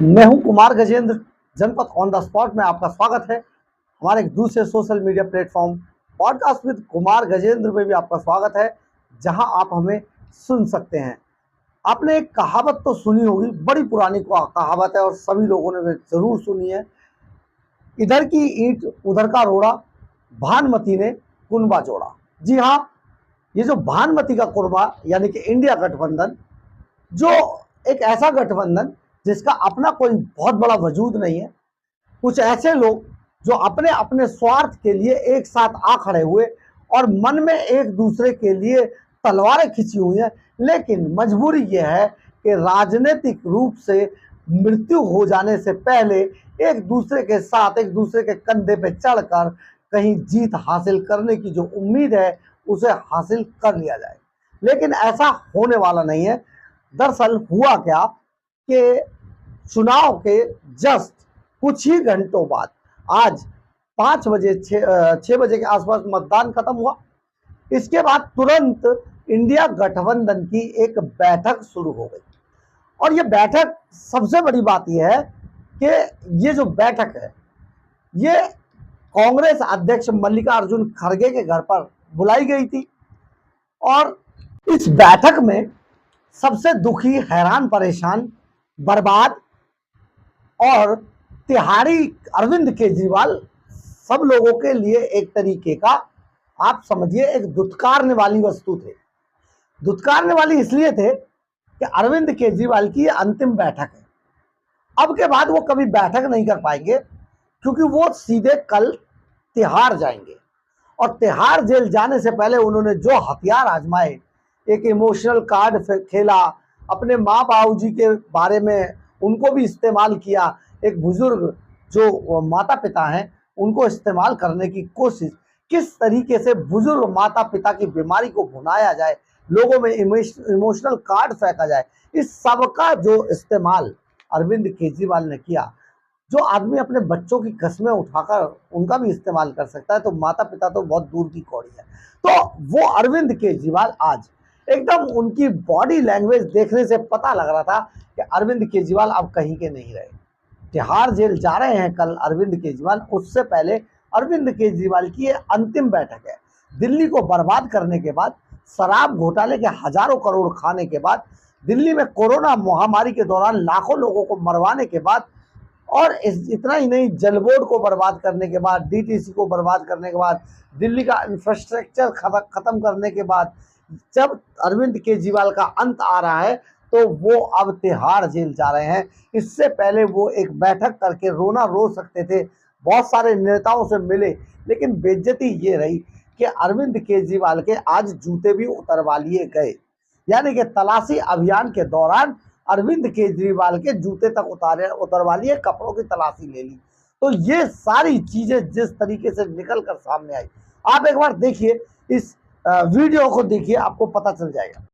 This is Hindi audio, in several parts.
मैं हूं कुमार गजेंद्र। जनपद ऑन द स्पॉट में आपका स्वागत है। हमारे एक दूसरे social media platform podcast with Kumar Gajendra में भी आपका स्वागत है, जहां आप हमें सुन सकते हैं। आपने एक कहावत तो सुनी होगी, बड़ी पुरानी कहावत है और सभी लोगों ने जरूर सुनी है। इधर की ईंट उधर का रोड़ा, भानुमति ने कुनबा जोड़ा। जी हाँ, ये जो भानुमति का कुनबा यानी कि इंडिया गठबंधन, जो एक ऐसा गठबंधन जिसका अपना कोई बहुत बड़ा वजूद नहीं है। कुछ ऐसे लोग जो अपने अपने स्वार्थ के लिए एक साथ आ खड़े हुए और मन में एक दूसरे के लिए तलवारें खींची हुई हैं, लेकिन मजबूरी यह है कि राजनीतिक रूप से मृत्यु हो जाने से पहले एक दूसरे के साथ, एक दूसरे के कंधे पे चढ़कर कहीं जीत हासिल करने की जो उम्मीद है उसे हासिल कर लिया जाए। लेकिन ऐसा होने वाला नहीं है। दरअसल हुआ क्या कि चुनाव के जस्ट कुछ ही घंटों बाद आज 5 बजे 6 बजे के आसपास मतदान खत्म हुआ। इसके बाद तुरंत इंडिया गठबंधन की एक बैठक शुरू हो गई। और ये बैठक, सबसे बड़ी बात यह है कि ये जो बैठक है ये कांग्रेस अध्यक्ष मल्लिकार्जुन खड़गे के घर पर बुलाई गई थी। और इस बैठक में सबसे दुखी, हैरान, परेशान, बर्बाद और तिहाड़ी अरविंद केजरीवाल सब लोगों के लिए एक तरीके का, आप समझिए, एक दुत्कारने वाली वस्तु थे। दुत्कारने वाली इसलिए थे कि अरविंद केजरीवाल की अंतिम बैठक है। अब के बाद वो कभी बैठक नहीं कर पाएंगे, क्योंकि वो सीधे कल तिहाड़ जाएंगे। और तिहाड़ जेल जाने से पहले उन्होंने जो हथियार आजमाए, एक इमोशनल कार्ड खेला, अपने माँ बाबू जी के बारे में उनको भी इस्तेमाल किया, एक बुजुर्ग जो माता पिता हैं उनको इस्तेमाल करने की कोशिश, किस तरीके से बुजुर्ग माता पिता की बीमारी को भुनाया जाए, लोगों में इमोशनल कार्ड फेंका जाए, इस सब का जो इस्तेमाल अरविंद केजरीवाल ने किया। जो आदमी अपने बच्चों की कस्में उठाकर उनका भी इस्तेमाल कर सकता है, तो माता पिता तो बहुत दूर की कौड़ी है। तो वो अरविंद केजरीवाल आज एकदम, उनकी बॉडी लैंग्वेज देखने से पता लग रहा था कि अरविंद केजरीवाल अब कहीं के नहीं रहे। तिहाड़ जेल जा रहे हैं कल अरविंद केजरीवाल। उससे पहले अरविंद केजरीवाल की ये अंतिम बैठक है। दिल्ली को बर्बाद करने के बाद, शराब घोटाले के हजारों करोड़ खाने के बाद, दिल्ली में कोरोना महामारी के दौरान लाखों लोगों को मरवाने के बाद, और इतना ही नहीं, जल बोर्ड को बर्बाद करने के बाद, डीटीसी को बर्बाद करने के बाद, दिल्ली का इंफ्रास्ट्रक्चर खत्म करने के बाद, जब अरविंद केजरीवाल का अंत आ रहा है तो वो अब तिहाड़ जेल जा रहे हैं। इससे पहले वो एक बैठक करके रोना रो सकते थे, बहुत सारे नेताओं से मिले, लेकिन बेइज्जती ये रही कि अरविंद केजरीवाल के आज जूते भी उतरवा लिए गए। यानी कि तलाशी अभियान के दौरान अरविंद केजरीवाल के जूते तक उतरवा लिए, कपड़ों की तलाशी ले ली। तो ये सारी चीजें जिस तरीके से निकल कर सामने आई, आप एक बार देखिए, इस वीडियो को देखिए, आपको पता चल जाएगा।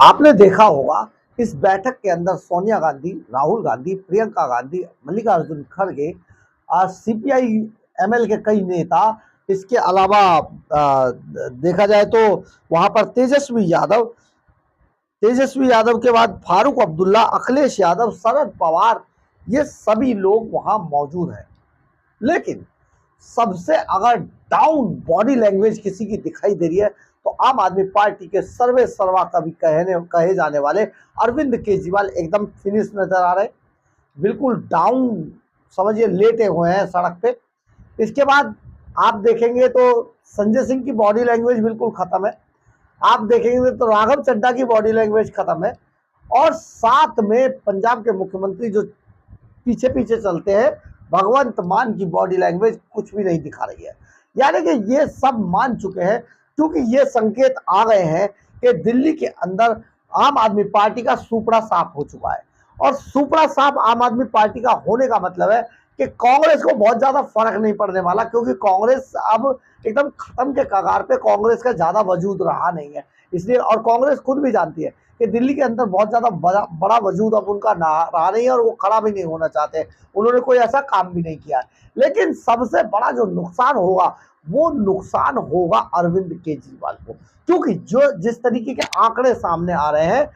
आपने देखा होगा इस बैठक के अंदर सोनिया गांधी, राहुल गांधी, प्रियंका गांधी, मल्लिकार्जुन खड़गे, सीपीआई एमएल के कई नेता, इसके अलावा देखा जाए तो वहां पर तेजस्वी यादव के बाद फारूक अब्दुल्ला, अखिलेश यादव, शरद पवार, ये सभी लोग वहां मौजूद हैं। लेकिन सबसे अगर डाउन बॉडी लैंग्वेज किसी की दिखाई दे रही है तो आम आदमी पार्टी के सर्वे सर्वा कभी कहे जाने वाले अरविंद केजरीवाल एकदम फिनिश नजर आ रहे, बिल्कुल डाउन समझिए, लेटे हुए हैं सड़क पे। इसके बाद आप देखेंगे तो संजय सिंह की बॉडी लैंग्वेज बिल्कुल खत्म है, आप देखेंगे तो राघव चड्ढा की बॉडी लैंग्वेज खत्म है, और साथ में पंजाब के मुख्यमंत्री जो पीछे पीछे चलते हैं, भगवंत मान की बॉडी लैंग्वेज कुछ भी नहीं दिखा रही है। यानी कि ये सब मान चुके हैं, क्योंकि ये संकेत आ गए हैं कि दिल्ली के अंदर आम आदमी पार्टी का सुपड़ा साफ हो चुका है। और सुपड़ा साफ आम आदमी पार्टी का होने का मतलब है कि कांग्रेस को बहुत ज्यादा फर्क नहीं पड़ने वाला, क्योंकि कांग्रेस अब एकदम खत्म के कगार पे, कांग्रेस का ज्यादा वजूद रहा नहीं है। इसलिए, और कांग्रेस खुद भी जानती है कि दिल्ली के अंदर बहुत ज्यादा बड़ा वजूद अब उनका रहा नहीं है, और वो खड़ा भी नहीं होना चाहते, उन्होंने कोई ऐसा काम भी नहीं किया। लेकिन सबसे बड़ा जो नुकसान होगा वो नुकसान होगा अरविंद केजरीवाल को, क्योंकि जो जिस तरीके के आंकड़े सामने आ रहे हैं,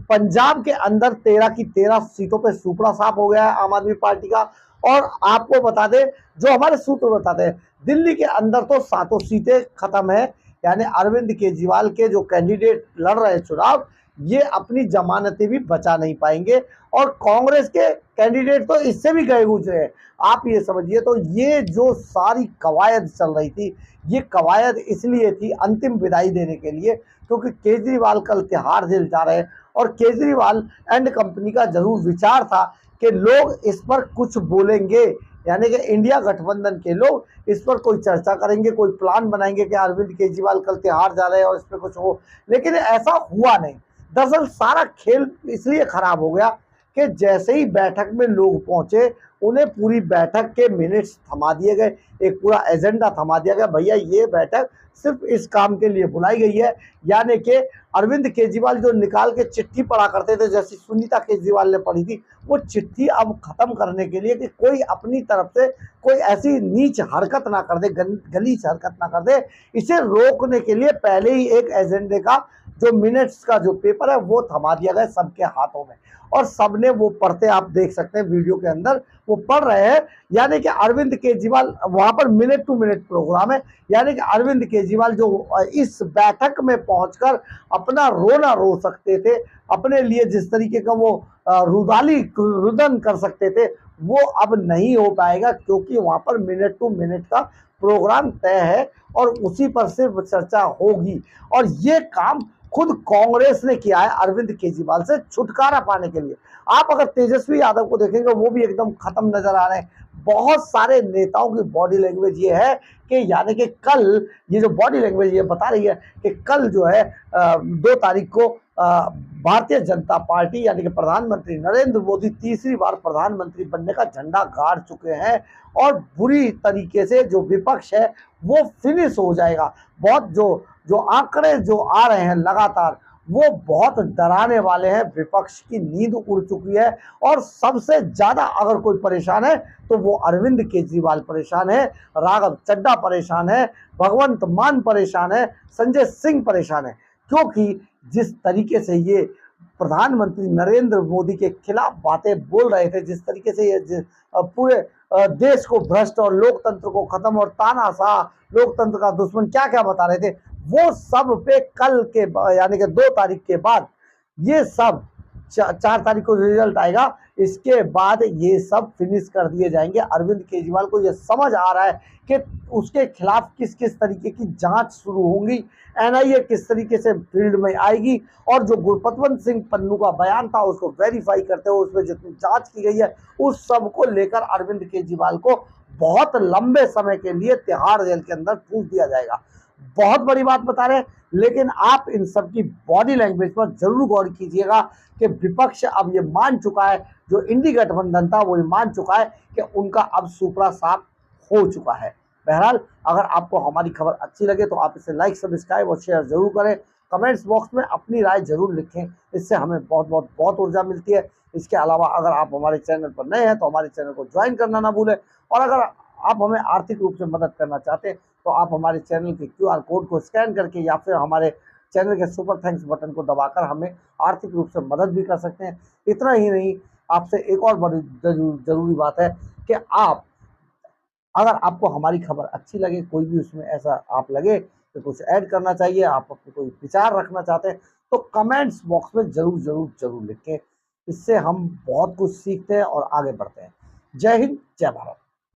पंजाब के अंदर 13 की 13 सीटों पे सुपड़ा साफ हो गया है आम आदमी पार्टी का। और आपको बता दें, जो हमारे सूत्र बताते हैं, दिल्ली के अंदर तो 7 सीटें खत्म है, यानी अरविंद केजरीवाल के जो कैंडिडेट लड़ रहे हैं चुनाव, ये अपनी जमानतें भी बचा नहीं पाएंगे, और कांग्रेस के कैंडिडेट तो इससे भी गए गुजरे हैं। आप ये समझिए, तो ये जो सारी कवायद चल रही थी, ये कवायद इसलिए थी अंतिम विदाई देने के लिए, क्योंकि केजरीवाल कल तिहाड़ जेल जा रहे हैं, और केजरीवाल एंड कंपनी का जरूर विचार था कि लोग इस पर कुछ बोलेंगे, यानी कि इंडिया गठबंधन के लोग इस पर कोई चर्चा करेंगे, कोई प्लान बनाएंगे कि अरविंद केजरीवाल कल तिहाड़ जा रहे हैं और इस पर कुछ हो। लेकिन ऐसा हुआ नहीं। दरअसल सारा खेल इसलिए खराब हो गया कि जैसे ही बैठक में लोग पहुंचे, उन्हें पूरी बैठक के मिनट्स थमा दिए गए, एक पूरा एजेंडा थमा दिया गया, भैया ये बैठक सिर्फ इस काम के लिए बुलाई गई है। यानी कि अरविंद केजरीवाल जो निकाल के चिट्ठी पढ़ा करते थे, जैसी सुनीता केजरीवाल ने पढ़ी थी, वो चिट्ठी अब खत्म करने के लिए कि कोई अपनी तरफ से कोई ऐसी नीच हरकत ना कर दे, गलीच हरकत ना कर दे, इसे रोकने के लिए पहले ही एक एजेंडे का जो मिनट्स का जो पेपर है वो थमा दिया गया सबके हाथों में, और सबने वो पढ़ते आप देख सकते हैं वीडियो के अंदर, वो पढ़ रहे हैं। यानी कि अरविंद केजरीवाल वहां पर मिनट टू मिनट प्रोग्राम है, यानी कि अरविंद केजरीवाल जो इस बैठक में पहुंचकर अपना रोना रो सकते थे, अपने लिए जिस तरीके का वो रुदन कर सकते थे, वो अब नहीं हो पाएगा, क्योंकि वहां पर मिनट टू मिनट का प्रोग्राम तय है और उसी पर सिर्फ चर्चा होगी। और ये काम खुद कांग्रेस ने किया है अरविंद केजरीवाल से छुटकारा पाने के लिए। आप अगर तेजस्वी यादव को देखेंगे, वो भी एकदम खत्म नजर आ रहे हैं। बहुत सारे नेताओं की बॉडी लैंग्वेज ये है कि यानी कि कल ये जो बॉडी लैंग्वेज ये बता रही है कि कल जो है 2 तारीख को भारतीय जनता पार्टी यानी कि प्रधानमंत्री नरेंद्र मोदी तीसरी बार प्रधानमंत्री बनने का झंडा गाड़ चुके हैं, और बुरी तरीके से जो विपक्ष है वो फिनिश हो जाएगा। बहुत जो आंकड़े जो आ रहे हैं लगातार, वो बहुत डराने वाले हैं। विपक्ष की नींद उड़ चुकी है, और सबसे ज्यादा अगर कोई परेशान है तो वो अरविंद केजरीवाल परेशान है, राघव चड्ढा परेशान है, भगवंत मान परेशान है, संजय सिंह परेशान है। क्योंकि जिस तरीके से ये प्रधानमंत्री नरेंद्र मोदी के खिलाफ बातें बोल रहे थे, जिस तरीके से ये पूरे देश को भ्रष्ट और लोकतंत्र को खत्म और तानाशाह लोकतंत्र का दुश्मन क्या क्या बता रहे थे, वो सब पे कल के यानी कि 2 तारीख के बाद ये सब 4 तारीख को रिजल्ट आएगा, इसके बाद ये सब फिनिश कर दिए जाएंगे। अरविंद केजरीवाल को ये समझ आ रहा है कि उसके खिलाफ किस किस तरीके की जांच शुरू होंगी, एनआईए किस तरीके से फील्ड में आएगी, और जो गुरपतवंत सिंह पन्नू का बयान था उसको वेरीफाई करते हुए उसमें जितनी जांच की गई है, उस सब को लेकर अरविंद केजरीवाल को बहुत लंबे समय के लिए तिहाड़ जेल के अंदर ठूस दिया जाएगा। बहुत बड़ी बात बता रहे हैं, लेकिन आप इन सब की बॉडी लैंग्वेज पर जरूर गौर कीजिएगा कि विपक्ष अब ये मान चुका है, जो इंडी गठबंधन था वो ये मान चुका है कि उनका अब सुपड़ा साफ हो चुका है। बहरहाल, अगर आपको हमारी खबर अच्छी लगे तो आप इसे लाइक, सब्सक्राइब और शेयर जरूर करें, कमेंट्स बॉक्स में अपनी राय जरूर लिखें, इससे हमें बहुत ऊर्जा मिलती है। इसके अलावा अगर आप हमारे चैनल पर नए हैं तो हमारे चैनल को ज्वाइन करना ना भूलें, और अगर आप हमें आर्थिक रूप से मदद करना चाहते हैं तो आप हमारे चैनल के QR कोड को स्कैन करके या फिर हमारे चैनल के सुपर थैंक्स बटन को दबाकर हमें आर्थिक रूप से मदद भी कर सकते हैं। इतना ही नहीं, आपसे एक और बड़ी जरूरी बात है कि अगर आपको हमारी खबर अच्छी लगे, कोई भी उसमें ऐसा आप लगे कि कुछ ऐड करना चाहिए, आप अपने कोई विचार रखना चाहते हैं, तो कमेंट्स बॉक्स में जरूर लिखें। इससे हम बहुत कुछ सीखते हैं और आगे बढ़ते हैं। जय हिंद, जय भारत।